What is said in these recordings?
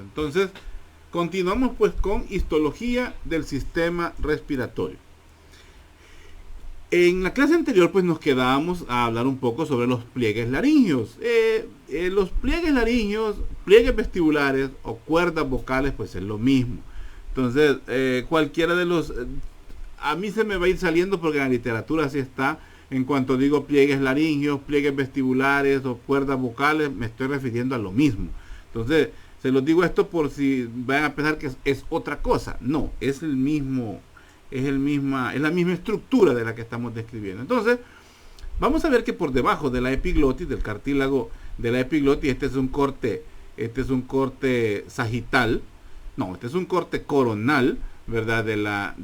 Entonces, continuamos pues con histología del sistema respiratorio. En la clase anterior pues nos quedábamos a hablar un poco sobre los pliegues laringeos. Los pliegues laringeos, pliegues vestibulares o cuerdas vocales pues es lo mismo. Entonces, cualquiera de los... a mí se me va a ir saliendo porque en la literatura así está. En cuanto digo pliegues laringeos, pliegues vestibulares o cuerdas vocales, me estoy refiriendo a lo mismo. Entonces, se los digo esto por si van a pensar que es otra cosa. No, es el mismo... es la misma estructura de la que estamos describiendo. Entonces, vamos a ver que por debajo de la epiglotis, del cartílago de la epiglotis, este es un corte sagital, no, este es un corte coronal, ¿verdad? De la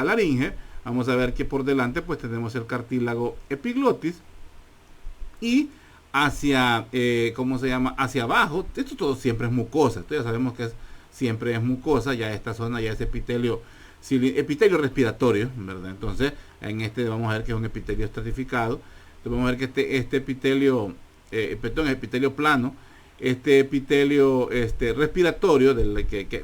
laringe. Vamos a ver que por delante pues tenemos el cartílago epiglotis y hacia, hacia abajo, esto todo siempre es mucosa. Esto ya sabemos que siempre es mucosa, ya esta zona ya es epitelio respiratorio, ¿verdad? Entonces, en este vamos a ver que es un epitelio estratificado. Entonces, vamos a ver que este epitelio, epitelio plano, este epitelio respiratorio,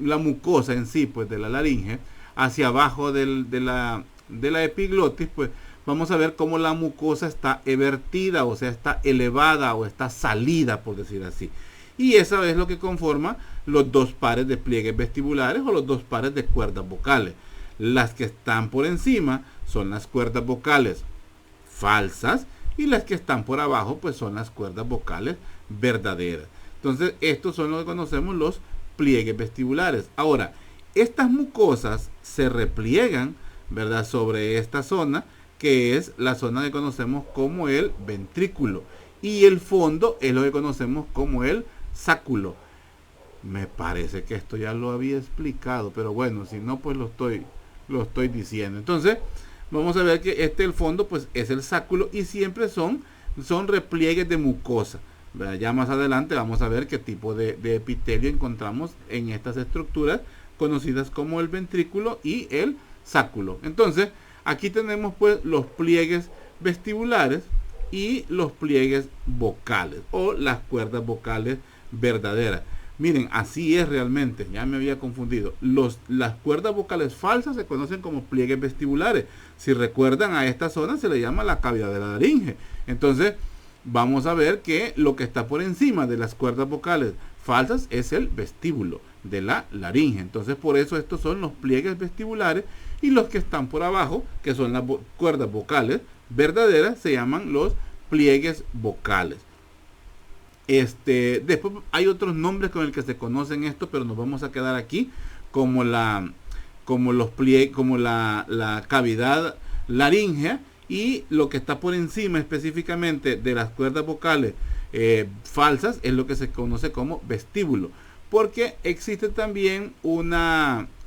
la mucosa en sí, pues de la laringe, hacia abajo de la epiglotis, pues vamos a ver cómo la mucosa está evertida, o sea, está elevada o está salida, por decir así. Y eso es lo que conforma los dos pares de pliegues vestibulares o los dos pares de cuerdas vocales. Las que están por encima son las cuerdas vocales falsas y las que están por abajo pues son las cuerdas vocales verdaderas. Entonces estos son lo que conocemos los pliegues vestibulares. Ahora, estas mucosas se repliegan, ¿verdad?, sobre esta zona que es la zona que conocemos como el ventrículo y el fondo es lo que conocemos como el sáculo. Me parece que esto ya lo había explicado, pero bueno, si no pues lo estoy diciendo. Entonces vamos a ver que el fondo pues es el sáculo y siempre son repliegues de mucosa. Ya más adelante vamos a ver qué tipo de epitelio encontramos en estas estructuras conocidas como el ventrículo y el sáculo. Entonces aquí tenemos pues los pliegues vestibulares y los pliegues vocales o las cuerdas vocales verdaderas. Miren, así es realmente, ya me había confundido. Las cuerdas vocales falsas se conocen como pliegues vestibulares. Si recuerdan, a esta zona se le llama la cavidad de la laringe. Entonces, vamos a ver que lo que está por encima de las cuerdas vocales falsas es el vestíbulo de la laringe. Entonces, por eso estos son los pliegues vestibulares y los que están por abajo, que son las cuerdas vocales verdaderas, se llaman los pliegues vocales. Después hay otros nombres con el que se conocen esto, pero nos vamos a quedar aquí como la cavidad laríngea y lo que está por encima específicamente de las cuerdas vocales falsas es lo que se conoce como vestíbulo, porque existe también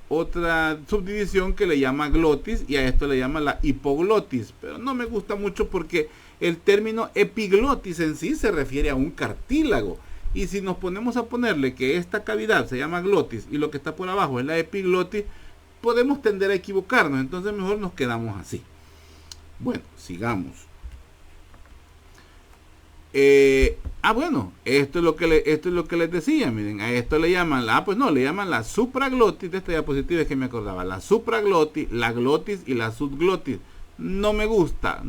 otra subdivisión que le llama glotis y a esto le llama la hipoglotis, pero no me gusta mucho porque el término epiglotis en sí se refiere a un cartílago. Y si nos ponemos a ponerle que esta cavidad se llama glotis y lo que está por abajo es la epiglotis, podemos tender a equivocarnos. Entonces mejor nos quedamos así. Bueno, sigamos. Bueno, esto es lo que les decía. Miren, a esto le llaman le llaman la supraglotis. De esta diapositiva es que me acordaba. La supraglotis, la glotis y la subglotis. No me gusta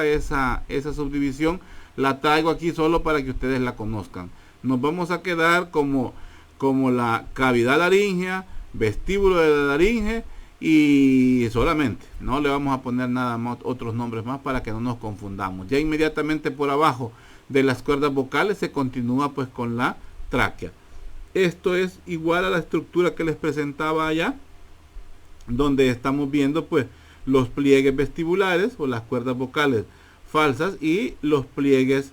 esa subdivisión. La traigo aquí solo para que ustedes la conozcan. Nos vamos a quedar como la cavidad laríngea, vestíbulo de la laringe y solamente. No le vamos a poner nada más, otros nombres más para que no nos confundamos. Ya inmediatamente por abajo de las cuerdas vocales se continúa pues con la tráquea. Esto es igual a la estructura que les presentaba allá, donde estamos viendo pues los pliegues vestibulares o las cuerdas vocales falsas y los pliegues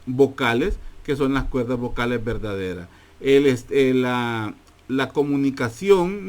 vocales que son las cuerdas vocales verdaderas. La comunicación,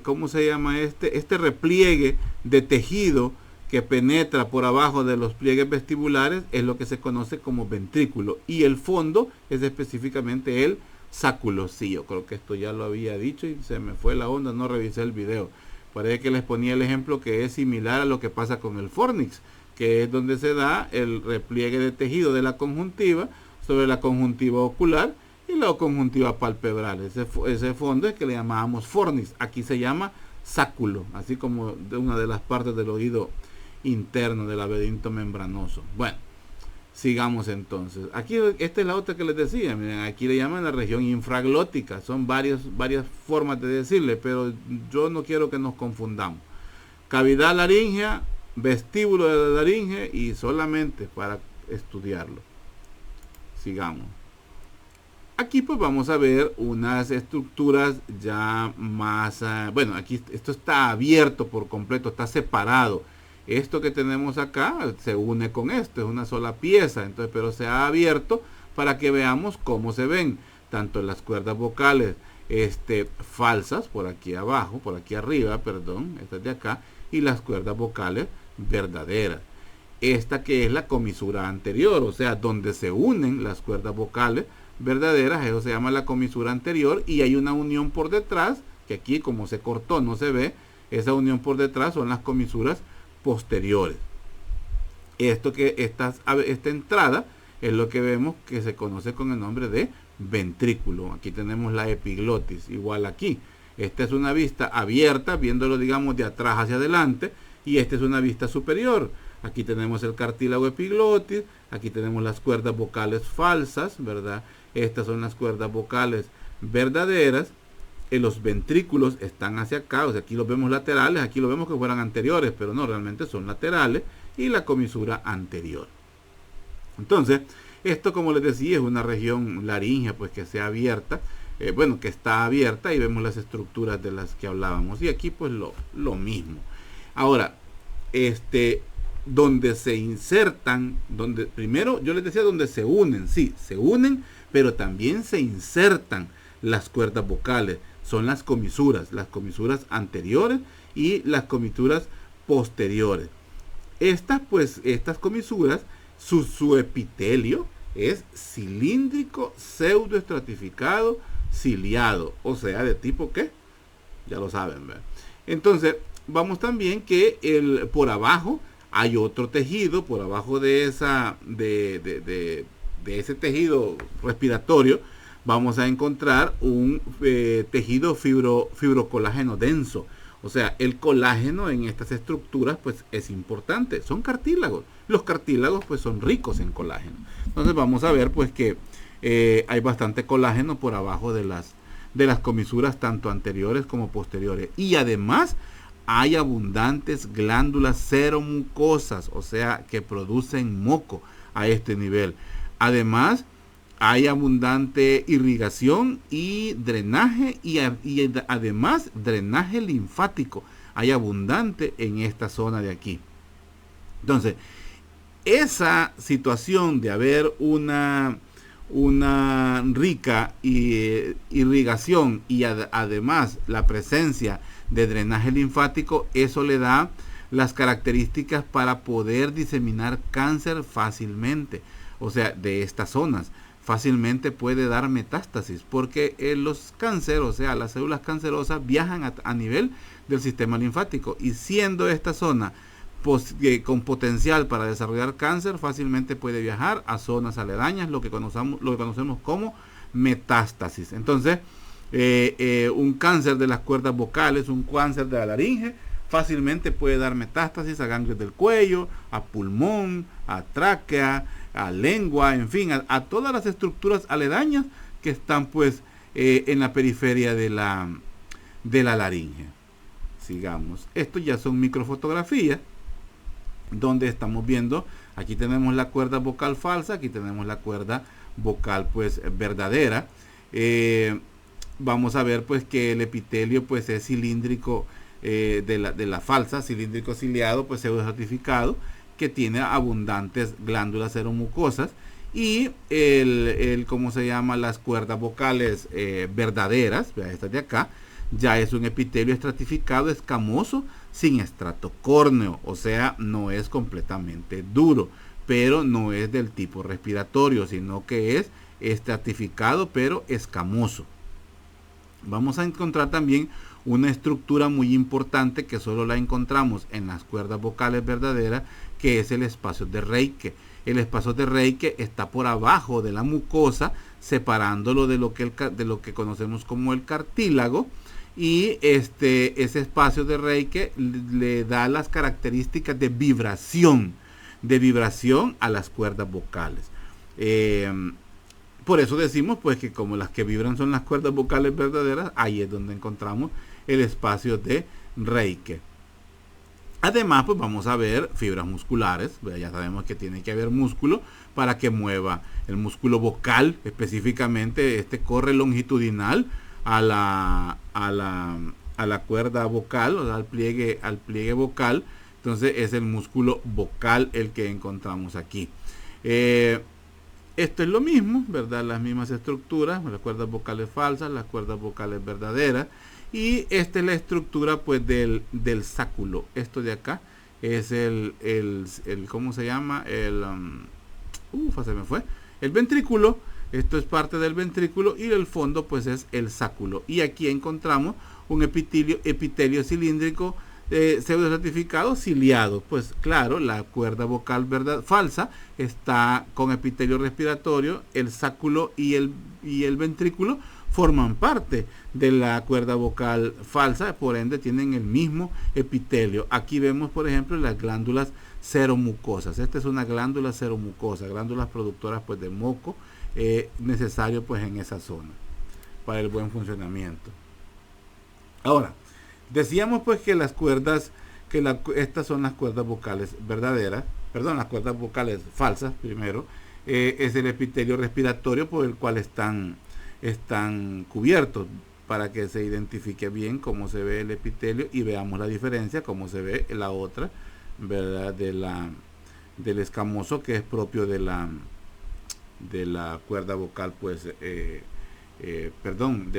¿cómo se llama este repliegue de tejido que penetra por abajo de los pliegues vestibulares es lo que se conoce como ventrículo y el fondo es específicamente el sáculo. Sí, yo creo que esto ya lo había dicho y se me fue la onda, no revisé el video. Parece que les ponía el ejemplo que es similar a lo que pasa con el fornix, que es donde se da el repliegue de tejido de la conjuntiva sobre la conjuntiva ocular y la conjuntiva palpebral. Ese fondo es que le llamábamos fornis. Aquí se llama sáculo, así como de una de las partes del oído interno del laberinto membranoso. Bueno, sigamos entonces. Aquí, esta es la otra que les decía. Miren, aquí le llaman la región infraglótica. Son varias formas de decirle, pero yo no quiero que nos confundamos. Cavidad laríngea, vestíbulo de la laringe y solamente para estudiarlo. Sigamos. Aquí pues vamos a ver unas estructuras ya más, bueno, aquí esto está abierto por completo, está separado. Esto que tenemos acá se une con esto, es una sola pieza, entonces, pero se ha abierto para que veamos cómo se ven tanto las cuerdas vocales falsas por aquí abajo, por aquí arriba, perdón, estas de acá, y las cuerdas vocales verdaderas. Esta que es la comisura anterior, o sea, donde se unen las cuerdas vocales verdaderas, eso se llama la comisura anterior, y hay una unión por detrás, que aquí como se cortó no se ve, esa unión por detrás son las comisuras posteriores. Esta entrada es lo que vemos que se conoce con el nombre de ventrículo. Aquí tenemos la epiglotis, igual aquí. Esta es una vista abierta, viéndolo digamos de atrás hacia adelante, y esta es una vista superior. Aquí tenemos el cartílago epiglotis, aquí tenemos las cuerdas vocales falsas, ¿verdad? Estas son las cuerdas vocales verdaderas. Los ventrículos están hacia acá, o sea, aquí los vemos laterales, aquí lo vemos que fueran anteriores, pero no, realmente son laterales, y la comisura anterior. Entonces, esto como les decía es una región laríngea, pues que sea abierta, bueno, que está abierta, y vemos las estructuras de las que hablábamos, y aquí pues lo mismo. Ahora, donde se insertan, donde primero yo les decía donde se unen, sí, se unen, pero también se insertan las cuerdas vocales, son las comisuras anteriores y las comisuras posteriores. Estas comisuras, su epitelio es cilíndrico, pseudoestratificado, ciliado, o sea, de tipo ¿qué? Ya lo saben, ¿verdad? Entonces, vamos también que por abajo hay otro tejido, por abajo de ese tejido respiratorio, vamos a encontrar un tejido fibrocolágeno denso. O sea, el colágeno en estas estructuras pues es importante. Son cartílagos. Los cartílagos pues son ricos en colágeno. Entonces vamos a ver pues que hay bastante colágeno por abajo de las comisuras tanto anteriores como posteriores. Y además hay abundantes glándulas seromucosas, o sea, que producen moco a este nivel. Además, hay abundante irrigación y drenaje y además drenaje linfático. Hay abundante en esta zona de aquí. Entonces, esa situación de haber una rica irrigación y además la presencia de drenaje linfático, eso le da las características para poder diseminar cáncer fácilmente. O sea, de estas zonas fácilmente puede dar metástasis, porque los cánceres, o sea, las células cancerosas viajan a nivel del sistema linfático, y siendo esta zona con potencial para desarrollar cáncer, fácilmente puede viajar a zonas aledañas, lo que conocemos como metástasis. Entonces, un cáncer de las cuerdas vocales, un cáncer de la laringe, fácilmente puede dar metástasis a ganglios del cuello, a pulmón, a tráquea, a lengua, en fin, a todas las estructuras aledañas que están pues en la periferia de la laringe. Sigamos. Esto ya son microfotografías donde estamos viendo, aquí tenemos la cuerda vocal falsa, aquí tenemos la cuerda vocal pues verdadera. Vamos a ver pues que el epitelio pues es cilíndrico, de la falsa, cilíndrico ciliado, pues pseudoestratificado, que tiene abundantes glándulas seromucosas, y ¿cómo se llama? Las cuerdas vocales verdaderas, estas de acá, ya es un epitelio estratificado, escamoso, sin estrato córneo, o sea, no es completamente duro, pero no es del tipo respiratorio, sino que es estratificado, pero escamoso. Vamos a encontrar también una estructura muy importante que solo la encontramos en las cuerdas vocales verdaderas, que es el espacio de Reike. el espacio de Reike está por abajo de la mucosa, separándolo de lo que conocemos como el cartílago, y ese espacio de Reike le da las características de vibración a las cuerdas vocales. Por eso decimos pues que como las que vibran son las cuerdas vocales verdaderas, ahí es donde encontramos el espacio de Reike. Además, pues vamos a ver fibras musculares. Ya sabemos que tiene que haber músculo para que mueva el músculo vocal, específicamente este corre longitudinal a la cuerda vocal, o sea, al pliegue vocal. Entonces es el músculo vocal el que encontramos aquí. Esto es lo mismo, ¿verdad? Las mismas estructuras, las cuerdas vocales falsas, las cuerdas vocales verdaderas. Y esta es la estructura pues del sáculo. Esto de acá es el ¿cómo se llama? Se me fue. El ventrículo. Esto es parte del ventrículo y el fondo pues es el sáculo. Y aquí encontramos un epitelio cilíndrico pseudo estratificado ciliado. Pues claro, la cuerda vocal falsa está con epitelio respiratorio, el sáculo y el ventrículo forman parte de la cuerda vocal falsa, por ende tienen el mismo epitelio. Aquí vemos por ejemplo las glándulas seromucosas. Esta es una glándula seromucosa, glándulas productoras pues de moco, necesario pues en esa zona para el buen funcionamiento. Ahora, decíamos pues que las cuerdas, estas son las cuerdas vocales verdaderas, perdón, las cuerdas vocales falsas primero, es el epitelio respiratorio por el cual están cubiertos, para que se identifique bien cómo se ve el epitelio y veamos la diferencia, cómo se ve la otra, ¿verdad? Del escamoso, que es propio de la cuerda vocal, pues, del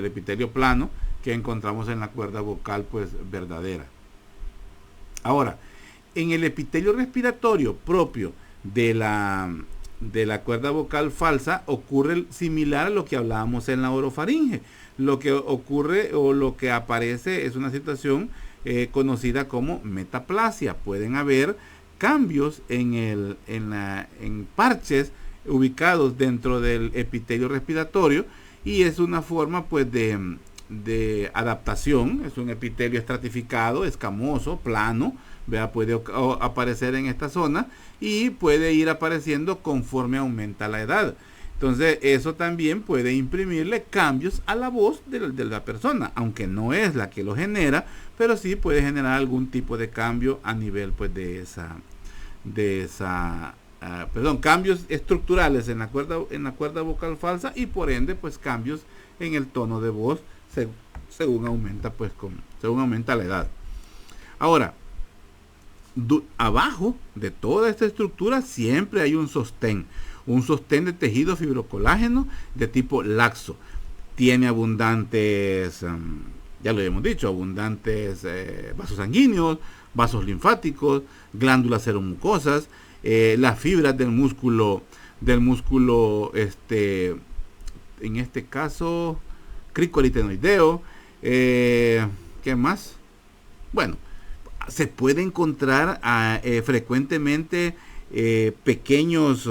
epitelio plano, que encontramos en la cuerda vocal, pues, verdadera. Ahora, en el epitelio respiratorio propio de la cuerda vocal falsa ocurre similar a lo que hablábamos en la orofaringe. Lo que ocurre o lo que aparece es una situación conocida como metaplasia. Pueden haber cambios en parches ubicados dentro del epitelio respiratorio, y es una forma pues de adaptación. Es un epitelio estratificado, escamoso, plano, ¿verdad? Puede aparecer en esta zona y puede ir apareciendo conforme aumenta la edad. Entonces eso también puede imprimirle cambios a la voz de la persona, aunque no es la que lo genera, pero sí puede generar algún tipo de cambio a nivel pues cambios estructurales en la cuerda vocal falsa, y por ende pues cambios en el tono de voz según aumenta la edad. Ahora, abajo de toda esta estructura siempre hay un sostén de tejido fibrocolágeno de tipo laxo. Tiene abundantes, ya lo hemos dicho, abundantes vasos sanguíneos, vasos linfáticos, glándulas seromucosas, las fibras del músculo, en este caso, cricoaritenoideo. ¿Qué más? Bueno, se puede encontrar frecuentemente pequeñas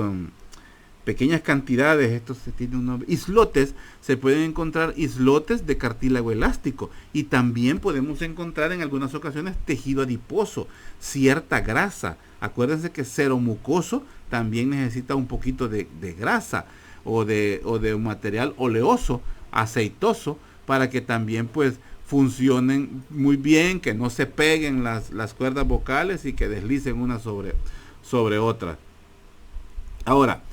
cantidades, estos se tiene un nombre, islotes. Se pueden encontrar islotes de cartílago elástico, y también podemos encontrar en algunas ocasiones tejido adiposo, cierta grasa. Acuérdense que seromucoso también necesita un poquito de grasa o de un material oleoso, aceitoso, para que también pues funcionen muy bien, que no se peguen las cuerdas vocales y que deslicen una sobre otra. Ahora,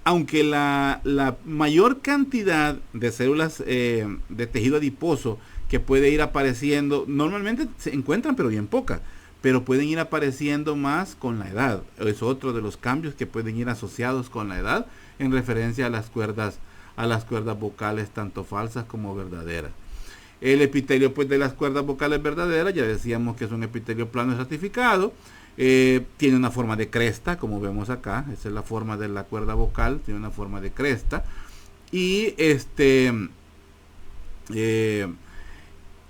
aunque la mayor cantidad de células de tejido adiposo que puede ir apareciendo, normalmente se encuentran pero bien pocas, pero pueden ir apareciendo más con la edad. Es otro de los cambios que pueden ir asociados con la edad en referencia a las cuerdas vocales tanto falsas como verdaderas. El epitelio pues de las cuerdas vocales verdaderas, ya decíamos que es un epitelio plano estratificado, tiene una forma de cresta, como vemos acá. Esa es la forma de la cuerda vocal, tiene una forma de cresta, y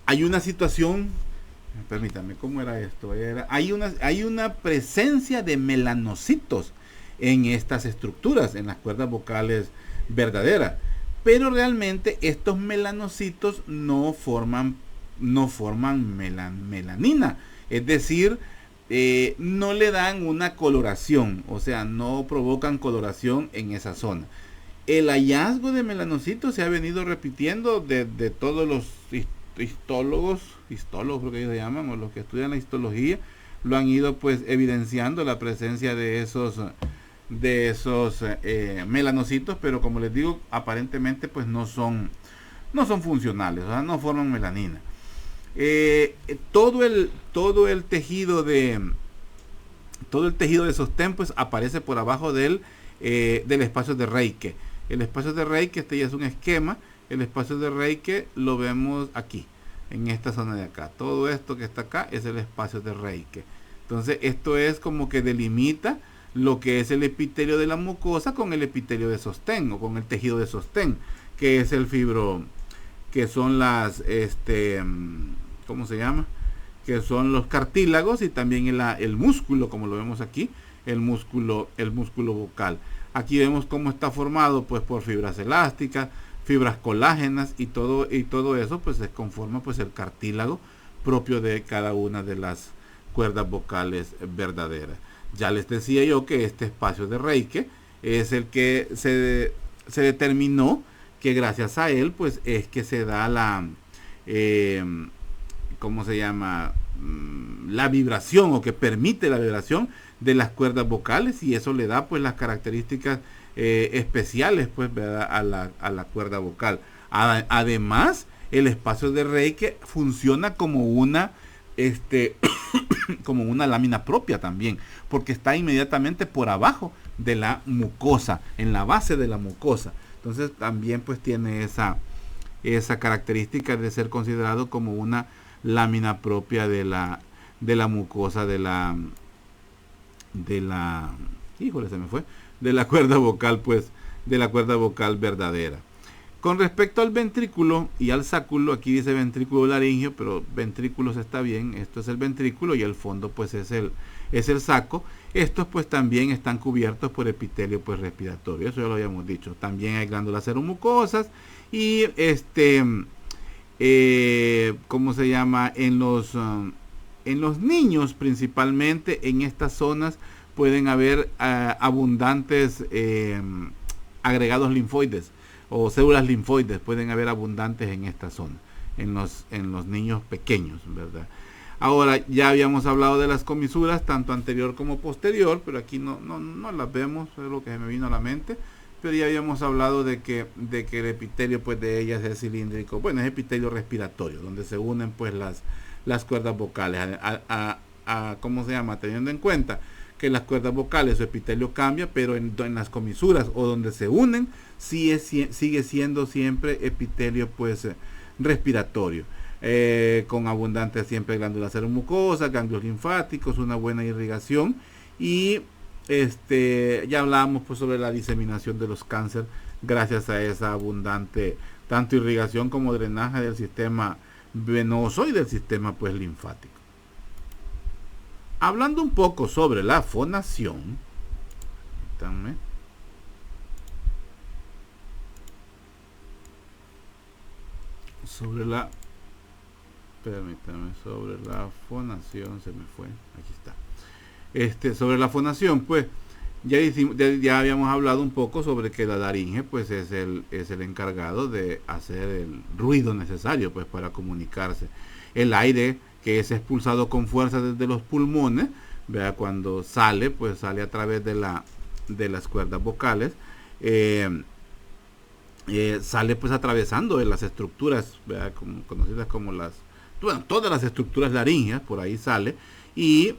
hay una situación permítame, ¿cómo era esto? Hay una presencia de melanocitos en estas estructuras, en las cuerdas vocales verdaderas. Pero realmente estos melanocitos no forman melanina. Es decir, no le dan una coloración, o sea, no provocan coloración en esa zona. El hallazgo de melanocitos se ha venido repitiendo de todos los histólogos creo que ellos se llaman, o los que estudian la histología, lo han ido pues evidenciando la presencia de esos melanocitos, pero como les digo, aparentemente pues no son funcionales, o sea, no forman melanina. Todo el tejido de sostén pues aparece por abajo del espacio de Reike. El espacio de Reike, este ya es un esquema. El espacio de Reike lo vemos aquí, en esta zona de acá. Todo esto que está acá es el espacio de Reike. Entonces esto es como que delimita lo que es el epitelio de la mucosa con el epitelio de sostén, o con el tejido de sostén, que es el fibro, que son las ¿cómo se llama? Que son los cartílagos, y también el músculo, como lo vemos aquí, el músculo vocal. Aquí vemos cómo está formado pues por fibras elásticas, fibras colágenas, y todo eso pues se conforma pues el cartílago propio de cada una de las cuerdas vocales verdaderas. Ya les decía yo que este espacio de Reike es el que se determinó que gracias a él pues es que se da la ¿cómo se llama? La vibración, o que permite la vibración de las cuerdas vocales, y eso le da pues las características especiales pues, ¿verdad? a la cuerda vocal. Además, el espacio de Reike funciona como una como una lámina propia también, porque está inmediatamente por abajo de la mucosa, en la base de la mucosa. Entonces también pues tiene esa característica de ser considerado como una lámina propia de la mucosa de la cuerda vocal, pues, de la cuerda vocal verdadera. Con respecto al ventrículo y al sáculo, aquí dice ventrículo laríngeo, pero ventrículos está bien, esto es el ventrículo, y el fondo pues es el saco. Estos pues también están cubiertos por epitelio pues respiratorio, eso ya lo habíamos dicho. También hay glándulas seromucosas, y ¿cómo se llama? En los niños principalmente, en estas zonas pueden haber abundantes agregados linfoides, o células linfoides pueden haber abundantes en esta zona, en los niños pequeños, ¿verdad? Ahora, ya habíamos hablado de las comisuras, tanto anterior como posterior, pero aquí no las vemos, es lo que se me vino a la mente. Pero ya habíamos hablado de que el epitelio pues de ellas es cilíndrico, bueno, es epitelio respiratorio, donde se unen pues las cuerdas vocales, ¿cómo se llama? Teniendo en cuenta que las cuerdas vocales, su epitelio cambia, pero en las comisuras o donde se unen, sigue siendo siempre epitelio pues respiratorio, con abundante siempre glándulas seromucosas, ganglios linfáticos, una buena irrigación, y ya hablábamos pues sobre la diseminación de los cánceres gracias a esa abundante tanto irrigación como drenaje del sistema venoso y del sistema pues linfático. Hablando un poco sobre la fonación, sobre la fonación, se me fue, aquí está. Sobre la fonación, pues ya habíamos hablado un poco sobre que la laringe pues es el encargado de hacer el ruido necesario pues para comunicarse. El aire que es expulsado con fuerza desde los pulmones, vea, cuando sale, pues sale a través de las cuerdas vocales, sale pues atravesando las estructuras, vea, conocidas como todas las estructuras laringeas, por ahí sale, y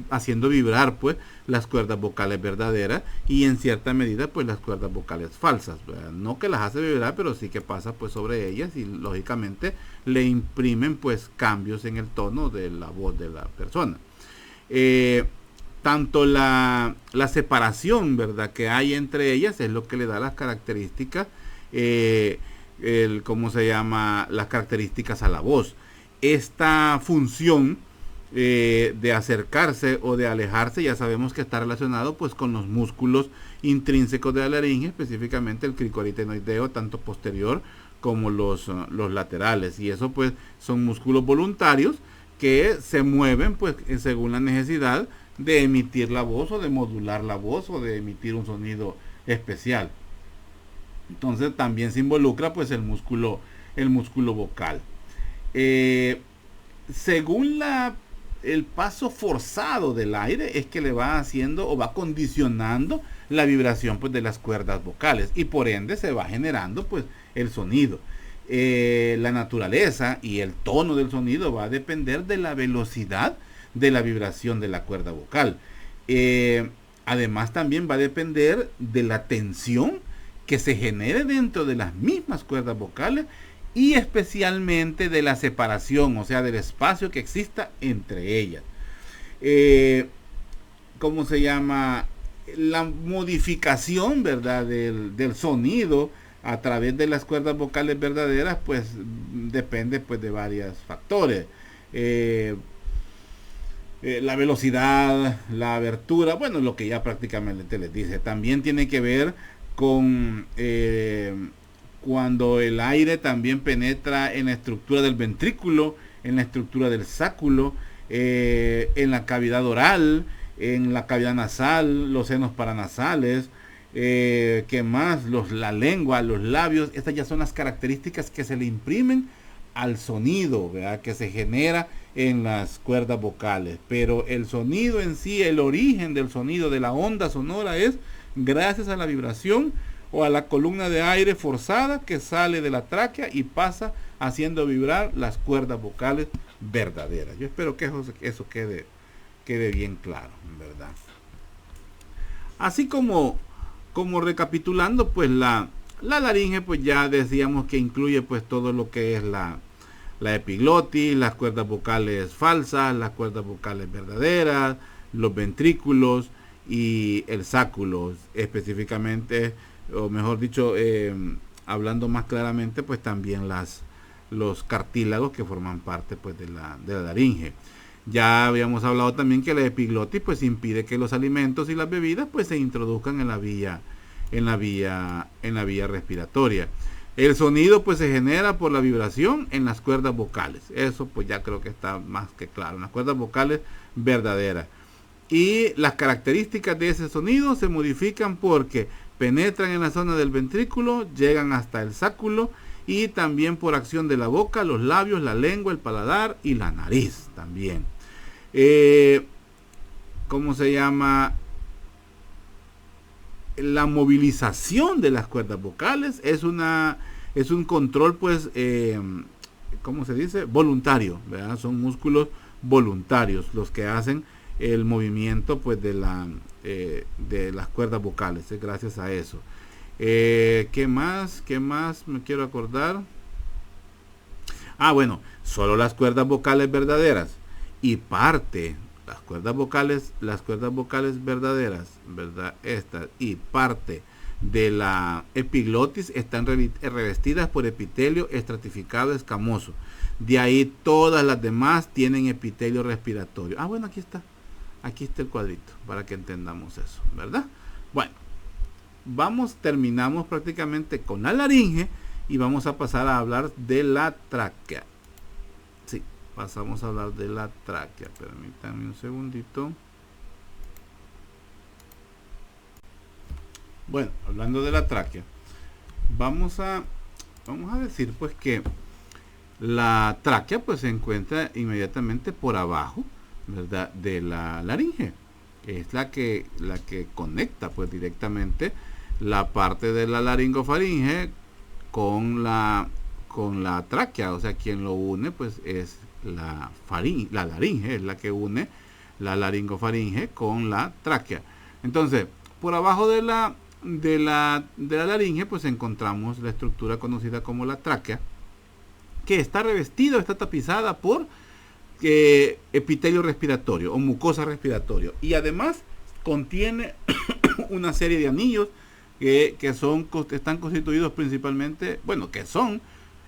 haciendo vibrar pues las cuerdas vocales verdaderas, y en cierta medida pues las cuerdas vocales falsas, ¿verdad? No que las hace vibrar, pero sí que pasa pues sobre ellas, y lógicamente le imprimen pues cambios en el tono de la voz de la persona. Tanto la separación, ¿verdad?, que hay entre ellas es lo que le da las características, ¿cómo se llama?, las características a la voz. esta función de acercarse o de alejarse, ya sabemos que está relacionado pues con los músculos intrínsecos de la laringe, específicamente el cricoarytenoideo, tanto posterior como los laterales, y eso pues son músculos voluntarios que se mueven pues según la necesidad de emitir la voz o de modular la voz o de emitir un sonido especial. Entonces también se involucra pues el músculo vocal. Según el paso forzado del aire es que le va haciendo o va condicionando la vibración pues de las cuerdas vocales, y por ende se va generando pues el sonido. La naturaleza y el tono del sonido va a depender de la velocidad de la vibración de la cuerda vocal. Además también va a depender de la tensión que se genere dentro de las mismas cuerdas vocales, y especialmente de la separación, o sea, del espacio que exista entre ellas. ¿Cómo se llama? La modificación, ¿verdad?, del sonido a través de las cuerdas vocales verdaderas, pues depende pues de varios factores. La velocidad, la abertura, bueno, lo que ya prácticamente les dice. También tiene que ver con cuando el aire también penetra en la estructura del ventrículo, en la estructura del sáculo, en la cavidad oral, en la cavidad nasal, los senos paranasales, que más, la lengua, los labios. Estas ya son las características que se le imprimen al sonido, ¿verdad?, que se genera en las cuerdas vocales. Pero el sonido en sí, el origen del sonido, de la onda sonora, es gracias a la vibración o a la columna de aire forzada que sale de la tráquea y pasa haciendo vibrar las cuerdas vocales verdaderas. Yo espero que eso quede bien claro, ¿verdad? Así como recapitulando, pues la laringe, pues ya decíamos que incluye pues todo lo que es la epiglotis, las cuerdas vocales falsas, las cuerdas vocales verdaderas, los ventrículos y el sáculo, específicamente, o mejor dicho, hablando más claramente, pues también los cartílagos que forman parte pues de la laringe. Ya habíamos hablado también que la epiglotis pues impide que los alimentos y las bebidas pues se introduzcan en la vía respiratoria. El sonido pues se genera por la vibración en las cuerdas vocales. Eso pues ya creo que está más que claro, en las cuerdas vocales verdaderas. Y las características de ese sonido se modifican porque penetran en la zona del ventrículo, llegan hasta el sáculo, y también por acción de la boca, los labios, la lengua, el paladar y la nariz también. ¿Cómo se llama? La movilización de las cuerdas vocales es un control pues, ¿cómo se dice? Voluntario, ¿verdad? Son músculos voluntarios los que hacen el movimiento pues de las cuerdas vocales, gracias a eso. ¿Qué más me quiero acordar? Bueno, solo las cuerdas vocales verdaderas y parte, las cuerdas vocales verdaderas, ¿verdad?, estas, y parte de la epiglotis están revestidas por epitelio estratificado escamoso. De ahí todas las demás tienen epitelio respiratorio. Bueno, aquí está el cuadrito para que entendamos eso, ¿verdad? Bueno, terminamos prácticamente con la laringe y vamos a pasar a hablar de la tráquea. Sí, pasamos a hablar de la tráquea. Permítanme un segundito. Bueno, hablando de la tráquea, vamos a decir pues que la tráquea pues se encuentra inmediatamente por abajo, ¿verdad?, de la laringe. Es la que conecta pues directamente la parte de la laringofaringe con la tráquea. O sea, quien lo une pues es la laringe, es la que une la laringofaringe con la tráquea. Entonces, por abajo de la laringe pues encontramos la estructura conocida como la tráquea, que está revestida, está tapizada por epitelio respiratorio o mucosa respiratoria, y además contiene una serie de anillos que están constituidos principalmente, que son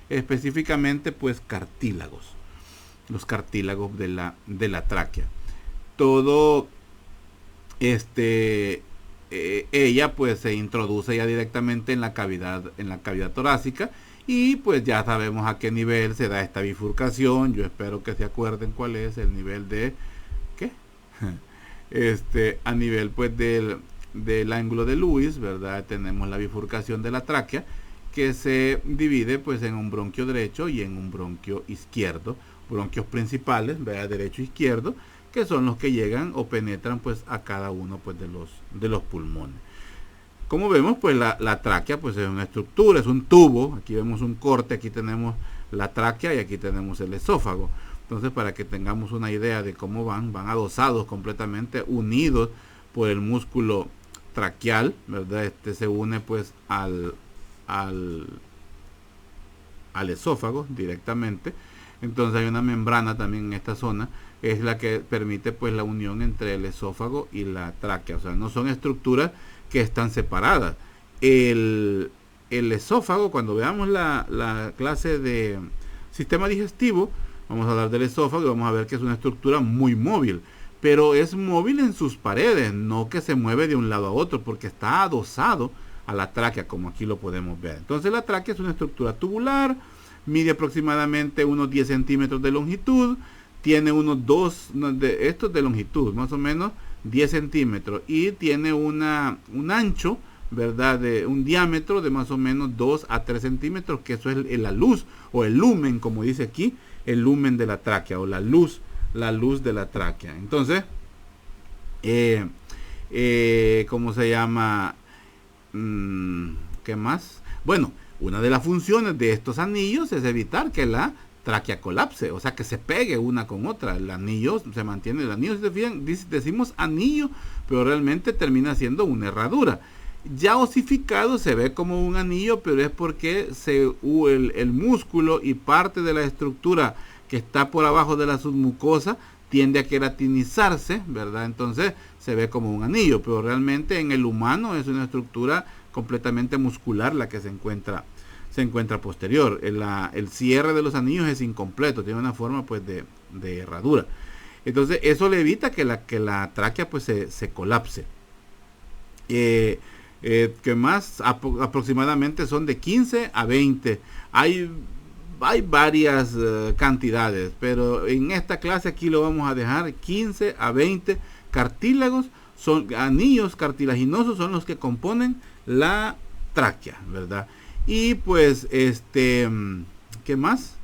específicamente pues cartílagos. los cartílagos de la tráquea. Todo ella pues se introduce ya directamente en la cavidad torácica, y pues ya sabemos a qué nivel se da esta bifurcación. Yo espero que se acuerden cuál es el nivel de ¿qué? A nivel pues del ángulo de Lewis, ¿verdad? Tenemos la bifurcación de la tráquea, que se divide pues en un bronquio derecho y en un bronquio izquierdo, bronquios principales, ¿verdad? Derecho e izquierdo, que son los que llegan o penetran pues a cada uno pues de los pulmones. Como vemos, pues la tráquea pues es una estructura, es un tubo. Aquí vemos un corte, aquí tenemos la tráquea y aquí tenemos el esófago. Entonces, para que tengamos una idea de cómo van adosados completamente, unidos por el músculo traqueal, ¿verdad? Se une pues al esófago directamente. Entonces hay una membrana también en esta zona, es la que permite pues la unión entre el esófago y la tráquea. O sea, no son estructuras que están separadas. El esófago, cuando veamos la clase de sistema digestivo, vamos a hablar del esófago y vamos a ver que es una estructura muy móvil, pero es móvil en sus paredes, no que se mueve de un lado a otro, porque está adosado a la tráquea, como aquí lo podemos ver. Entonces la tráquea es una estructura tubular, mide aproximadamente unos 10 centímetros de longitud, tiene unos 2 de estos de longitud, más o menos 10 centímetros, y tiene un ancho, ¿verdad? De un diámetro de más o menos 2 a 3 centímetros, que eso es la luz o el lumen, como dice aquí, el lumen de la tráquea, o la luz de la tráquea. Entonces, ¿cómo se llama? ¿Qué más? Bueno, una de las funciones de estos anillos es evitar que la tráquea colapse, o sea, que se pegue una con otra. El anillo se mantiene, el anillo, si se fijan, decimos anillo, pero realmente termina siendo una herradura. Ya osificado se ve como un anillo, pero es porque el músculo y parte de la estructura que está por abajo de la submucosa tiende a queratinizarse, ¿verdad? Entonces se ve como un anillo, pero realmente en el humano es una estructura completamente muscular la que se encuentra posterior. El cierre de los anillos es incompleto, tiene una forma pues de herradura. Entonces eso le evita que la tráquea pues se colapse. ¿Qué más? Aproximadamente son de 15 a 20. Hay varias cantidades, pero en esta clase aquí lo vamos a dejar 15 a 20 cartílagos. Son anillos cartilaginosos, son los que componen la tráquea, ¿verdad? Y pues ¿qué más?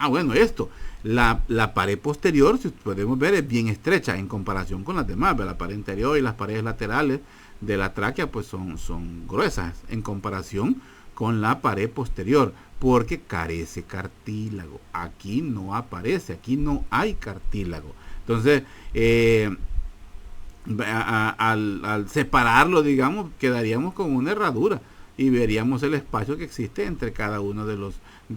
Bueno, esto, la pared posterior, si podemos ver, es bien estrecha en comparación con las demás, ¿verdad? La pared interior y las paredes laterales de la tráquea pues son gruesas en comparación con la pared posterior, porque carece cartílago. Aquí no aparece, aquí no hay cartílago. Entonces, al separarlo, digamos, quedaríamos con una herradura y veríamos el espacio que existe entre cada uno de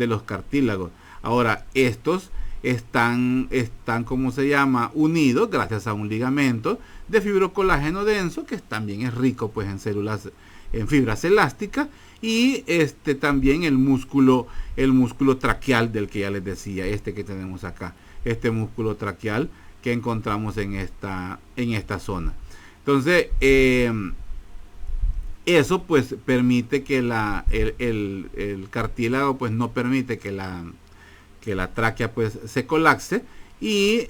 los cartílagos. Ahora, estos están, ¿cómo se llama? Unidos gracias a un ligamento de fibrocolágeno denso, que también es rico pues en fibras elásticas, y también el músculo traqueal del que ya les decía, que tenemos acá, este músculo traqueal que encontramos en esta zona. Entonces, eso pues permite que el cartílago pues no permite que la tráquea pues se colapse, y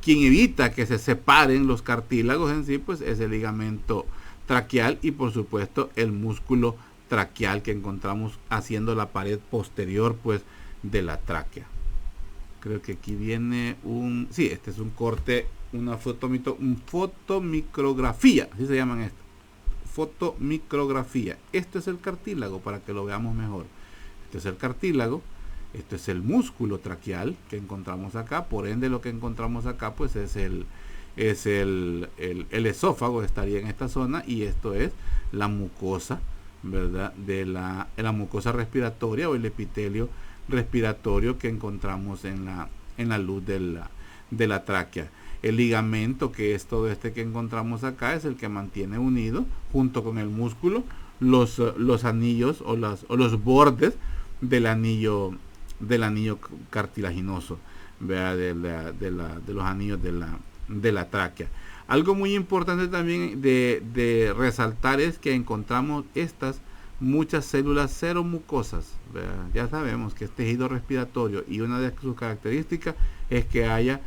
quien evita que se separen los cartílagos en sí pues es el ligamento traqueal y por supuesto el músculo traqueal que encontramos haciendo la pared posterior pues de la tráquea. Creo que aquí viene este es un corte, una fotomicrografía, así se llaman esto, fotomicrografía. Esto es el cartílago, para que lo veamos mejor. Este es el cartílago, esto es el músculo traqueal que encontramos acá, por ende lo que encontramos acá pues es el esófago, estaría en esta zona, y esto es la mucosa, ¿verdad? De la mucosa respiratoria o el epitelio respiratorio que encontramos en la luz de la tráquea. El ligamento, que es todo que encontramos acá, es el que mantiene unido junto con el músculo los anillos o los bordes del anillo cartilaginoso, ¿verdad? De los anillos de la tráquea. Algo muy importante también de resaltar es que encontramos muchas células seromucosas, ¿verdad? Ya sabemos que es tejido respiratorio y una de sus características es que haya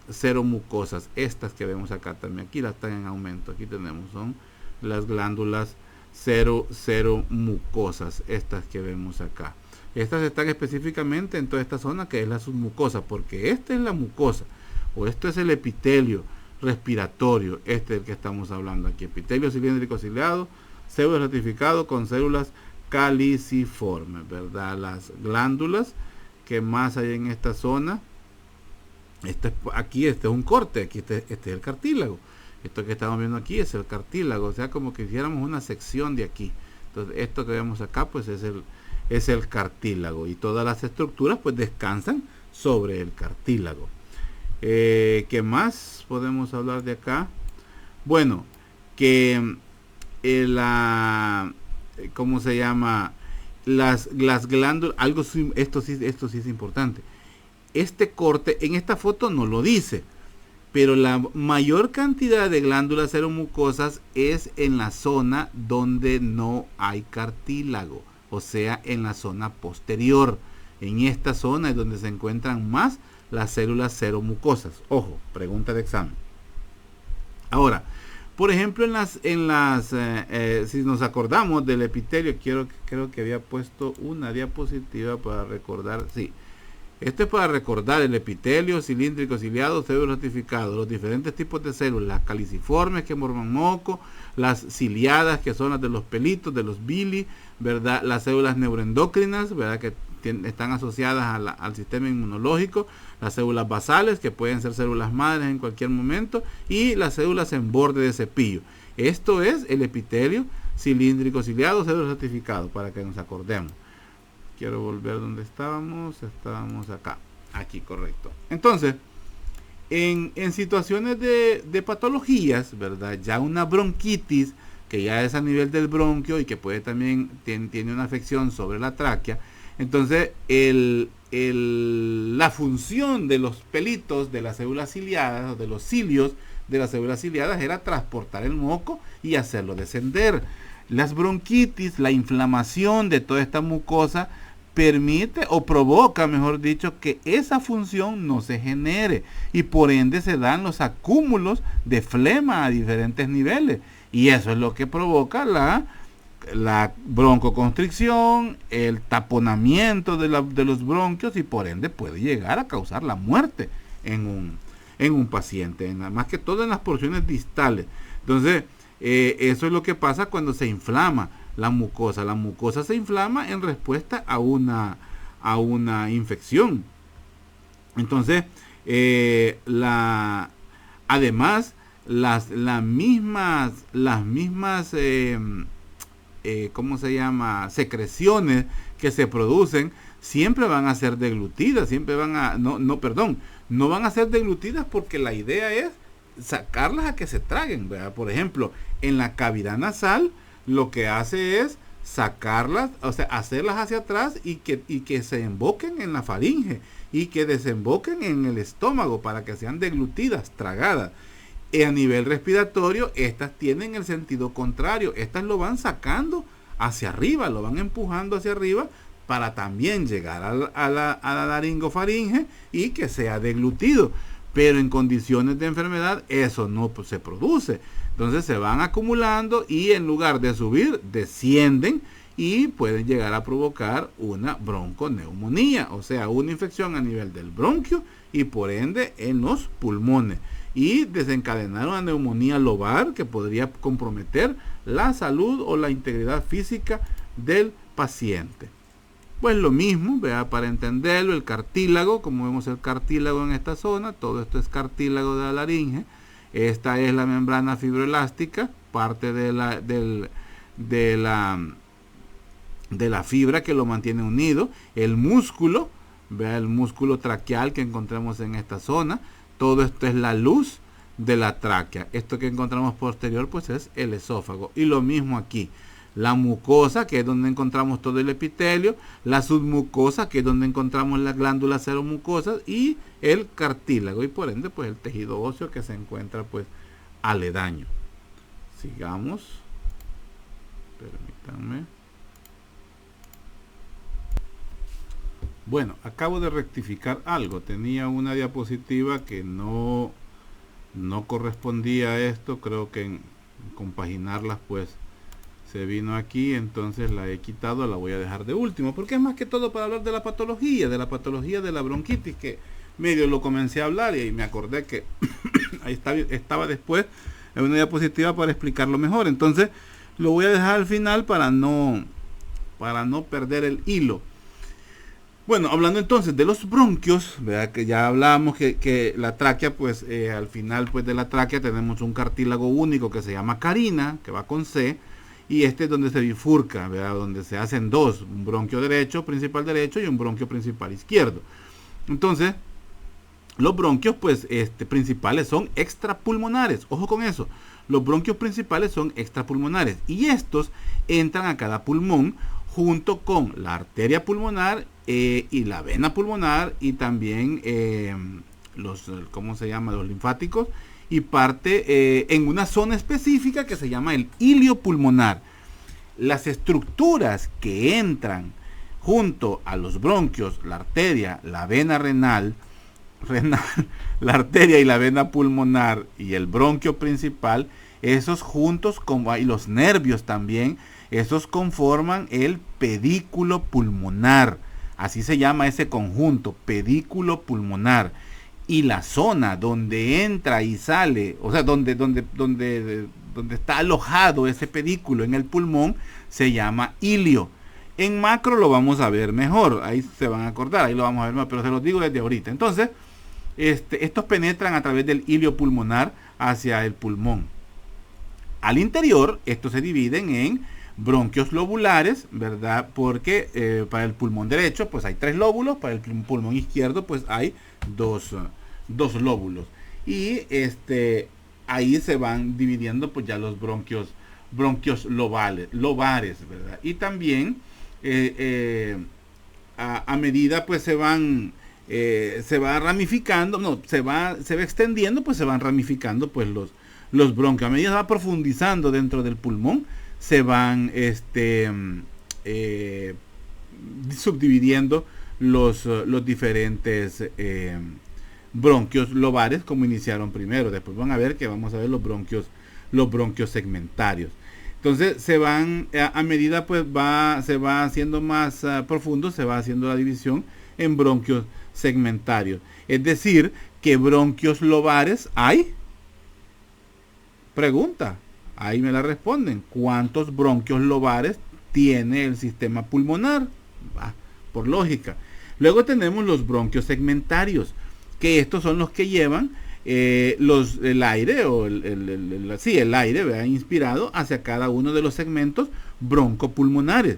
seromucosas. Estas que vemos acá también, aquí las están en aumento, aquí tenemos, son las glándulas seromucosas, estas que vemos acá. Estas están específicamente en toda esta zona que es la submucosa, porque esta es la mucosa, o esto es el epitelio respiratorio, este del que estamos hablando aquí, epitelio cilíndrico ciliado, pseudo ratificado con células caliciformes, ¿verdad? Las glándulas que más hay en esta zona, aquí este es un corte, aquí este es el cartílago. Esto que estamos viendo aquí es el cartílago, o sea, como que hiciéramos una sección de aquí. Entonces, esto que vemos acá, pues es el cartílago. Y todas las estructuras, pues descansan sobre el cartílago. ¿Qué más podemos hablar de acá? Bueno, que ¿cómo se llama? Las glándulas, esto sí es importante. Este corte, en esta foto no lo dice, pero la mayor cantidad de glándulas seromucosas es en la zona donde no hay cartílago, o sea, en la zona posterior. En esta zona es donde se encuentran más las células seromucosas. Ojo, pregunta de examen. Ahora, por ejemplo, si nos acordamos del epitelio, creo que había puesto una diapositiva para recordar, sí. Esto es para recordar el epitelio cilíndrico ciliado, pseudo ratificado, los diferentes tipos de células, las caliciformes que morman moco, las ciliadas que son las de los pelitos, de los villi, ¿verdad? Las células neuroendocrinas, ¿verdad? Que están asociadas al sistema inmunológico, las células basales que pueden ser células madres en cualquier momento y las células en borde de cepillo. Esto es el epitelio cilíndrico ciliado, pseudo ratificado, para que nos acordemos. Quiero volver donde estábamos acá, aquí, correcto. Entonces, en situaciones de patologías, ¿verdad? Ya una bronquitis, que ya es a nivel del bronquio y que puede también, tiene una afección sobre la tráquea. Entonces, la función de los pelitos de las células ciliadas, o de los cilios de las células ciliadas, era transportar el moco y hacerlo descender. Las bronquitis, la inflamación de toda esta mucosa, permite o provoca, mejor dicho, que esa función no se genere y por ende se dan los acúmulos de flema a diferentes niveles y eso es lo que provoca la broncoconstricción, el taponamiento de los bronquios y por ende puede llegar a causar la muerte en un paciente, más que todo en las porciones distales. Entonces, eso es lo que pasa cuando se inflama la mucosa. La mucosa se inflama en respuesta a una infección. Entonces, además, las mismas ¿cómo se llama? Secreciones que se producen siempre van a ser deglutidas, no van a ser deglutidas porque la idea es sacarlas a que se traguen, ¿verdad? Por ejemplo, en la cavidad nasal lo que hace es sacarlas, o sea, hacerlas hacia atrás y que se emboquen en la faringe y que desemboquen en el estómago para que sean deglutidas, tragadas. Y a nivel respiratorio, estas tienen el sentido contrario, estas lo van sacando hacia arriba, lo van empujando hacia arriba para también llegar a la laringofaringe y que sea deglutido. Pero en condiciones de enfermedad eso no se produce. Entonces se van acumulando y en lugar de subir, descienden y pueden llegar a provocar una bronconeumonía, o sea, una infección a nivel del bronquio y por ende en los pulmones. Y desencadenar una neumonía lobar que podría comprometer la salud o la integridad física del paciente. Pues lo mismo, vea, para entenderlo, el cartílago, como vemos el cartílago en esta zona, todo esto es cartílago de la laringe. Esta es la membrana fibroelástica, parte de la fibra que lo mantiene unido. El músculo, vea el músculo traqueal que encontramos en esta zona. Todo esto es la luz de la tráquea. Esto que encontramos posterior pues es el esófago. Y lo mismo aquí. la mucosa, que es donde encontramos todo el epitelio, la submucosa, que es donde encontramos las glándulas seromucosas, y el cartílago, y por ende pues el tejido óseo que se encuentra pues aledaño. Sigamos, permítanme. Bueno, acabo de rectificar algo. Tenía una diapositiva que no correspondía a esto. Creo que en compaginarlas pues se vino aquí, entonces la he quitado, la voy a dejar de último, porque es más que todo para hablar de la patología de la bronquitis, que medio lo comencé a hablar y me acordé que ahí estaba después en una diapositiva para explicarlo mejor. Entonces lo voy a dejar al final para no perder el hilo. Bueno, hablando entonces de los bronquios, ¿verdad? Que ya hablábamos que la tráquea, pues al final pues de la tráquea tenemos un cartílago único que se llama carina, que va con C, y este es donde se bifurca, ¿verdad? Donde se hacen dos, un bronquio derecho, principal derecho, y un bronquio principal izquierdo. Entonces, los bronquios pues principales son extrapulmonares, ojo con eso, los bronquios principales son extrapulmonares, y estos entran a cada pulmón junto con la arteria pulmonar y la vena pulmonar, y también los linfáticos, y parte en una zona específica que se llama el ilio pulmonar. Las estructuras que entran junto a los bronquios, la arteria, la vena renal, la arteria y la vena pulmonar y el bronquio principal, esos juntos, y los nervios también, esos conforman el pedículo pulmonar. Así se llama ese conjunto, pedículo pulmonar. Y la zona donde entra y sale, o sea, donde está alojado ese pedículo en el pulmón, se llama ilio. En macro lo vamos a ver mejor, ahí se van a acordar, ahí lo vamos a ver mejor, pero se los digo desde ahorita. Entonces, estos penetran a través del ilio pulmonar hacia el pulmón. Al interior, estos se dividen en bronquios lobulares, ¿verdad? Porque para el pulmón derecho pues hay 3 lóbulos, para el pulmón izquierdo pues hay dos lóbulos, y ahí se van dividiendo pues ya los bronquios lobares, ¿verdad? Y también a medida pues se va ramificando, se va extendiendo, pues se van ramificando pues los bronquios. A medida que va profundizando dentro del pulmón, se van subdividiendo los diferentes bronquios lobares, como iniciaron primero. Después van a ver que vamos a ver los bronquios segmentarios. Entonces se van, a medida pues se va haciendo más profundo, se va haciendo la división en bronquios segmentarios. Es decir, que bronquios lobares hay. Pregunta. Ahí me la responden. ¿Cuántos bronquios lobares tiene el sistema pulmonar? Por lógica. Luego tenemos los bronquios segmentarios, que estos son los que llevan el aire, o el aire, ¿verdad? Inspirado hacia cada uno de los segmentos broncopulmonares.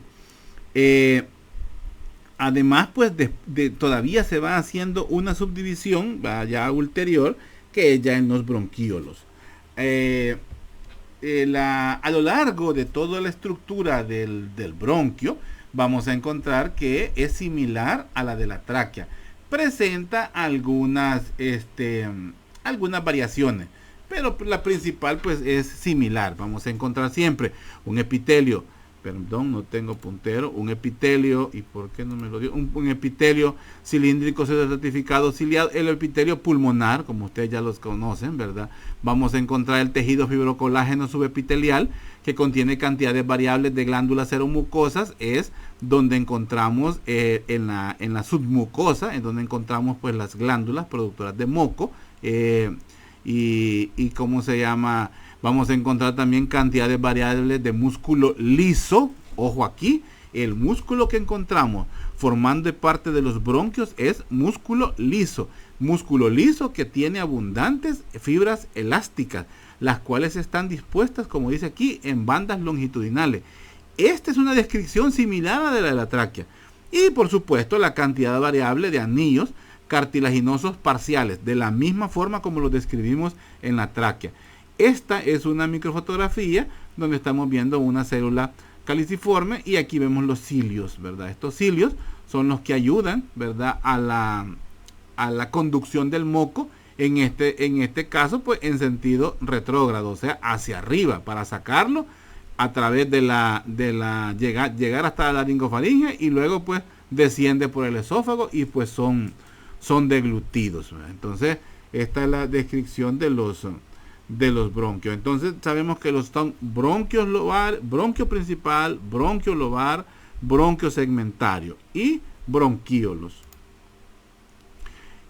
Además, pues todavía se va haciendo una subdivisión ya ulterior, que es ya en los bronquíolos. A lo largo de toda la estructura del bronquio, vamos a encontrar que es similar a la de la tráquea. Presenta algunas variaciones, pero la principal pues es similar. Vamos a encontrar siempre un epitelio, perdón, no tengo puntero, un epitelio, ¿y por qué no me lo dio? Un epitelio cilíndrico certificado ciliado, el epitelio pulmonar, como ustedes ya los conocen, ¿verdad? Vamos a encontrar el tejido fibrocolágeno subepitelial, que contiene cantidades variables de glándulas seromucosas, es donde encontramos en la submucosa, en donde encontramos pues las glándulas productoras de moco, y ¿cómo se llama? Vamos a encontrar también cantidades variables de músculo liso. Ojo aquí, el músculo que encontramos formando parte de los bronquios es músculo liso. Músculo liso que tiene abundantes fibras elásticas, las cuales están dispuestas, como dice aquí, en bandas longitudinales. Esta es una descripción similar a la de la tráquea. Y por supuesto la cantidad variable de anillos cartilaginosos parciales, de la misma forma como lo describimos en la tráquea. Esta es una microfotografía donde estamos viendo una célula caliciforme, y aquí vemos los cilios, ¿verdad? Estos cilios son los que ayudan, ¿verdad?, a la conducción del moco, en este caso, pues en sentido retrógrado, o sea, hacia arriba, para sacarlo a través de llegar hasta la laringofaringe, y luego pues desciende por el esófago y pues son deglutidos, ¿verdad? Entonces, esta es la descripción de los bronquios. Entonces, sabemos que son bronquios lobar, bronquio principal, bronquio lobar, bronquio segmentario y bronquíolos.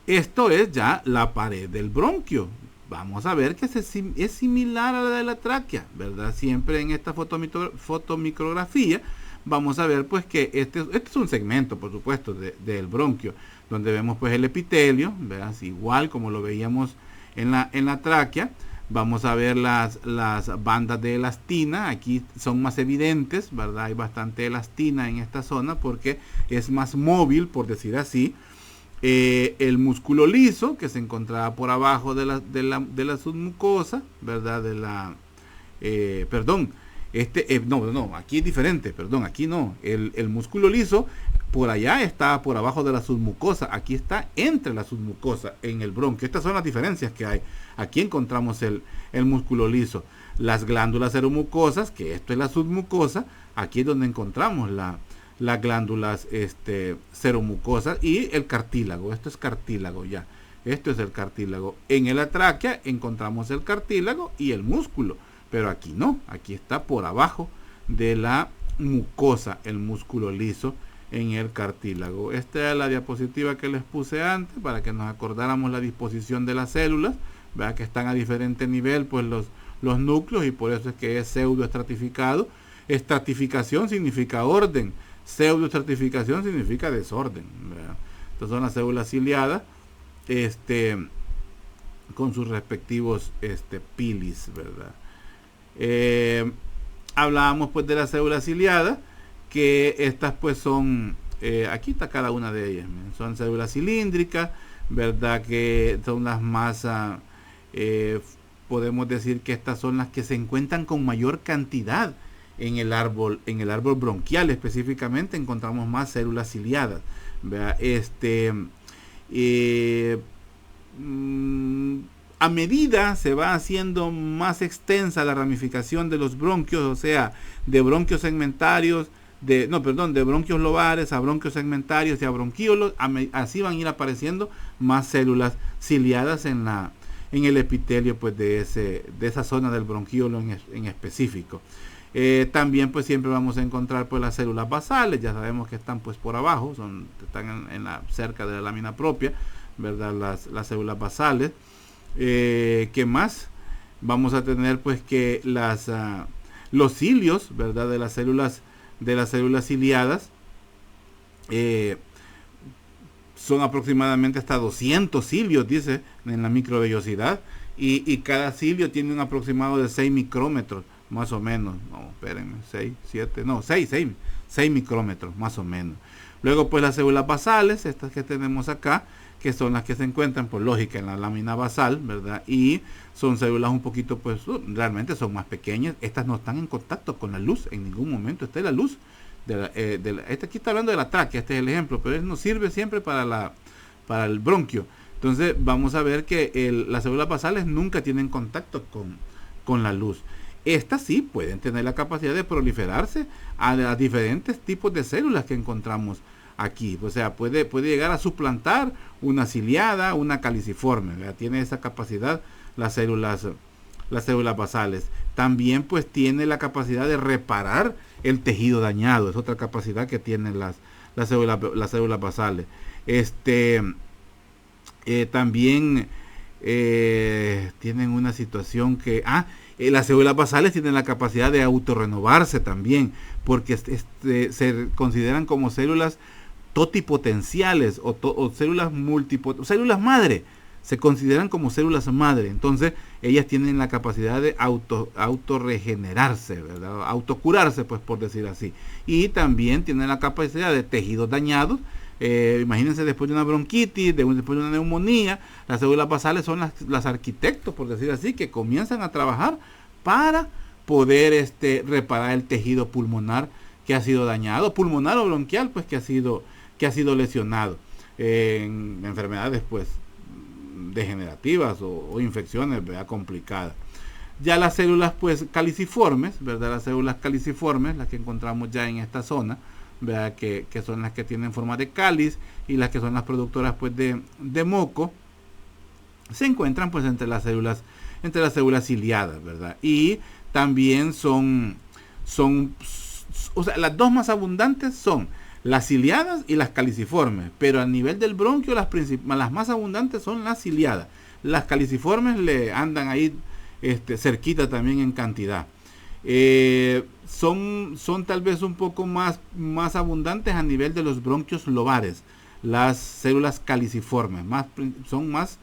Esto es ya la pared del bronquio. Vamos a ver que es similar a la de la tráquea, ¿verdad? Siempre en esta fotomicrografía vamos a ver pues que este es un segmento, por supuesto, del bronquio, donde vemos pues el epitelio, ¿verdad? Igual como lo veíamos en la tráquea. Vamos a ver las bandas de elastina. Aquí son más evidentes, ¿verdad? Hay bastante elastina en esta zona porque es más móvil, por decir así. El músculo liso, que se encontraba por abajo de la submucosa, ¿verdad? Aquí es diferente, perdón, aquí no. El músculo liso por allá está por abajo de la submucosa, aquí está entre la submucosa en el bronquio. Estas son las diferencias que hay. Aquí encontramos el músculo liso. Las glándulas seromucosas, que esto es la submucosa, aquí es donde encontramos las glándulas seromucosas, y el cartílago. Esto es cartílago ya. Esto es el cartílago. En la tráquea encontramos el cartílago y el músculo, pero aquí no. Aquí está por abajo de la mucosa el músculo liso en el cartílago. Esta es la diapositiva que les puse antes para que nos acordáramos la disposición de las células. Vean que están a diferente nivel pues los núcleos, y por eso es que es pseudoestratificado. Estratificación significa orden, pseudoestratificación significa desorden, ¿verdad? Estas son las células ciliadas con sus respectivos pilis, ¿verdad? Hablábamos pues de las células ciliadas, que estas pues son, aquí está cada una de ellas, son células cilíndricas, ¿verdad? Que son las más, podemos decir que estas son las que se encuentran con mayor cantidad en el árbol bronquial. Específicamente encontramos más células ciliadas, ¿verdad? A medida se va haciendo más extensa la ramificación de los bronquios, o sea, de bronquios segmentarios, de bronquios lobares a bronquios segmentarios y a bronquíolos, así van a ir apareciendo más células ciliadas en el epitelio pues de esa zona del bronquíolo en específico. También pues siempre vamos a encontrar pues las células basales. Ya sabemos que están pues por abajo, están cerca de la lámina propia, ¿verdad? Las células basales. ¿Qué más? Vamos a tener pues que los cilios, ¿verdad? De las células ciliadas son aproximadamente hasta 200 cilios, dice, en la microvellosidad, y cada cilio tiene un aproximado de 6 micrómetros más o menos. No, espérenme, 6 micrómetros más o menos. Luego pues las células basales, estas que tenemos acá, que son las que se encuentran por lógica en la lámina basal, ¿verdad? Y son células un poquito, pues realmente son más pequeñas. Estas no están en contacto con la luz en ningún momento. Esta es la luz aquí está hablando de la tráquea, este es el ejemplo, pero nos sirve siempre para el bronquio. Entonces vamos a ver que las células basales nunca tienen contacto con la luz. Estas sí pueden tener la capacidad de proliferarse a diferentes tipos de células que encontramos aquí. O sea, puede llegar a suplantar una ciliada, una caliciforme, ¿verdad? Tiene esa capacidad las células basales. También pues tiene la capacidad de reparar el tejido dañado. Es otra capacidad que tienen las células basales. También tienen una situación que las células basales tienen la capacidad de autorrenovarse también, porque se consideran como células totipotenciales o células madre. Se consideran como células madre. Entonces ellas tienen la capacidad de autorregenerarse, ¿verdad? Autocurarse, pues, por decir así. Y también tienen la capacidad de tejidos dañados. Imagínense, después de una bronquitis, después de una neumonía, las células basales son las arquitectos, por decir así, que comienzan a trabajar para poder reparar el tejido pulmonar que ha sido dañado, pulmonar o bronquial, pues que ha sido lesionado en enfermedades pues degenerativas o infecciones, ¿verdad?, complicadas. Ya las células pues caliciformes, ¿verdad? Las células caliciformes, las que encontramos ya en esta zona, ¿verdad? Que son las que tienen forma de cáliz y las que son las productoras pues de moco, se encuentran pues entre las células ciliadas, ¿verdad? Y también son, o sea, las dos más abundantes son las ciliadas y las caliciformes, pero a nivel del bronquio las más abundantes son las ciliadas. Las caliciformes le andan ahí cerquita también en cantidad. Son tal vez un poco más abundantes a nivel de los bronquios lobares. Las células caliciformes son más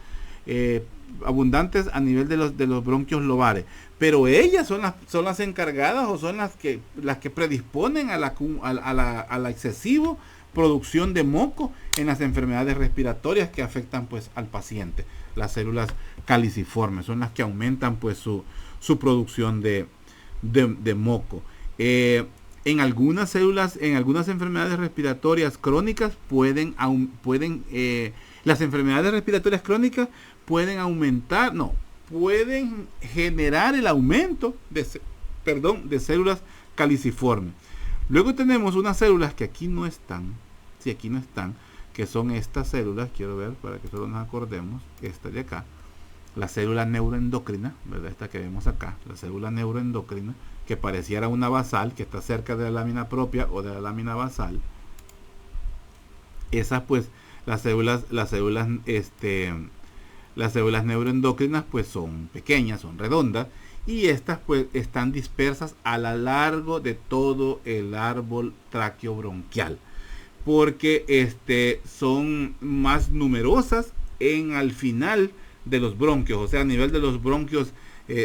abundantes a nivel de los bronquios lobares, pero ellas son las encargadas o son las que predisponen a la excesiva producción de moco en las enfermedades respiratorias que afectan pues al paciente. Las células caliciformes son las que aumentan pues su producción de moco. En algunas enfermedades respiratorias crónicas las enfermedades respiratorias crónicas pueden generar el aumento de células caliciformes. Luego tenemos unas células que aquí no están, que son estas células, quiero ver para que solo nos acordemos, esta de acá, la célula neuroendocrina, ¿verdad? Esta que vemos acá, la célula neuroendocrina, que pareciera una basal, que está cerca de la lámina propia o de la lámina basal. Esas pues, las células neuroendocrinas pues son pequeñas, son redondas, y estas pues están dispersas a lo largo de todo el árbol traqueobronquial, porque son más numerosas al final de los bronquios, o sea, a nivel de los bronquios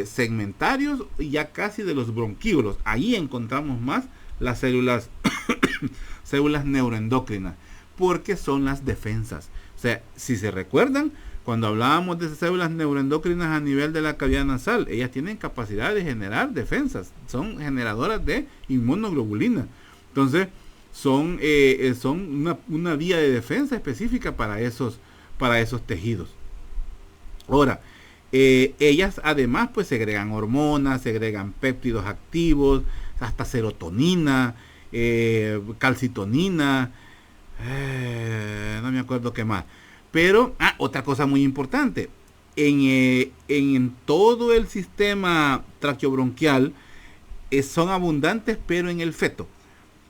segmentarios y ya casi de los bronquíolos. Ahí encontramos más las células neuroendocrinas, porque son las defensas. O sea, si se recuerdan, cuando hablábamos de células neuroendocrinas a nivel de la cavidad nasal, ellas tienen capacidad de generar defensas, son generadoras de inmunoglobulina. Entonces, son una vía de defensa específica para esos tejidos. Ahora, ellas además pues segregan hormonas, segregan péptidos activos, hasta serotonina, calcitonina, no me acuerdo qué más. Pero, otra cosa muy importante, en todo el sistema traqueobronquial son abundantes, pero en el feto.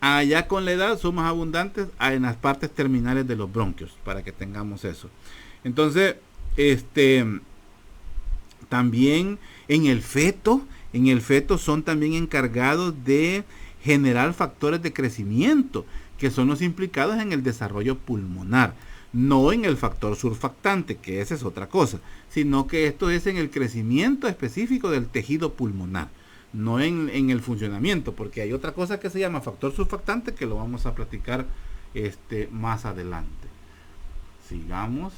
Allá con la edad son más abundantes en las partes terminales de los bronquios, para que tengamos eso. Entonces, también en el feto son también encargados de generar factores de crecimiento, que son los implicados en el desarrollo pulmonar. No en el factor surfactante, que esa es otra cosa, sino que esto es en el crecimiento específico del tejido pulmonar, no en el funcionamiento, porque hay otra cosa que se llama factor surfactante, que lo vamos a platicar más adelante. Sigamos.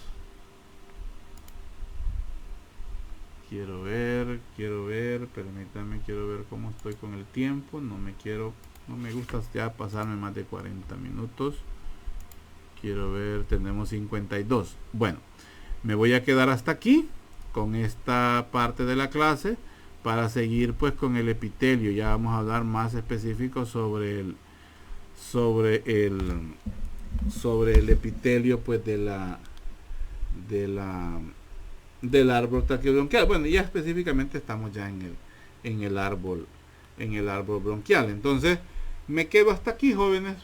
Quiero ver, permítanme, quiero ver cómo estoy con el tiempo. No me gusta ya pasarme más de 40 minutos. Quiero ver, tenemos 52. Bueno, me voy a quedar hasta aquí con esta parte de la clase para seguir pues con el epitelio. Ya vamos a hablar más específico sobre el epitelio pues del árbol traqueobronquial. Bueno, ya específicamente estamos ya en el árbol bronquial. Entonces, me quedo hasta aquí, jóvenes.